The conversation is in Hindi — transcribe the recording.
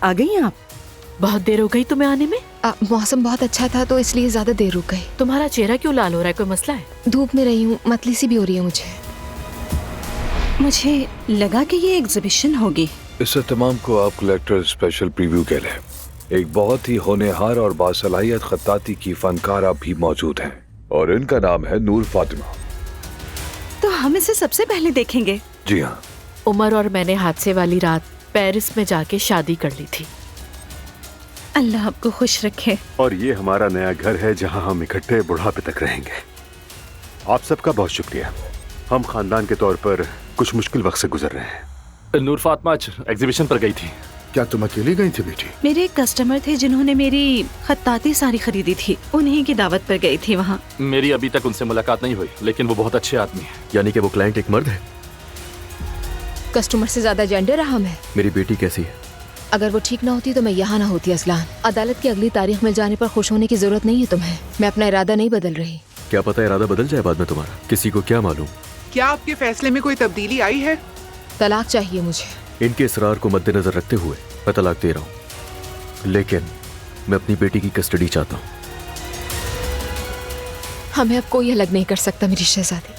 आ गई आप? बहुत देर हो गई तुम्हें आने में। मौसम बहुत अच्छा था तो इसलिए ज्यादा देर रुक गई। तुम्हारा चेहरा क्यों लाल हो रहा है, कोई मसला है? धूप में रही हूँ, मतली सी भी हो रही है मुझे। मुझे लगा कि ये एग्जीबिशन होगी। इस तमाम को आप कलेक्टर स्पेशल प्रीव्यू कह लें। एक बहुत ही होनहार और बासलाहियत खत्ताती की फनकारा भी मौजूद है और इनका नाम है नूर फातिमा। तो हम इसे सबसे पहले देखेंगे। जी हाँ। उमर और मैंने हादसे वाली रात पेरिस में जाके शादी कर ली थी। अल्लाह आपको खुश रखे। और ये हमारा नया घर है जहां हम इकट्ठे बुढ़ापे तक रहेंगे। आप सबका बहुत शुक्रिया। हम खानदान के तौर पर कुछ मुश्किल वक्त से गुजर रहे हैं। नूर फातिमा आज एग्जीबिशन पर गई थी। क्या तुम अकेली गई थी बेटी? मेरे एक कस्टमर थे जिन्होंने मेरी खत्ताती साड़ी खरीदी थी, उन्हीं की दावत पर गई थी वहाँ। मेरी अभी तक उनसे मुलाकात नहीं हुई, लेकिन वो बहुत अच्छे आदमी है। यानी कि वो क्लाइंट एक मर्द है? कस्टमर से ज्यादा जेंडर अहम है। मेरी बेटी कैसी है? अगर वो ठीक ना होती तो मैं यहाँ ना होती असलान। अदालत की अगली तारीख मिल जाने पर खुश होने की जरूरत नहीं है तुम्हें। मैं अपना इरादा नहीं बदल रही। क्या पता इरादा बदल जाए बाद में तुम्हारा, किसी को क्या मालूम। क्या आपके फैसले में कोई तब्दीली आई है? तलाक चाहिए मुझे। इनके इसरार को मद्देनजर रखते हुए मैं तलाक दे रहा हूँ, लेकिन मैं अपनी बेटी की कस्टडी चाहता हूँ। हमें अब कोई अलग नहीं कर सकता मेरी शहजादी।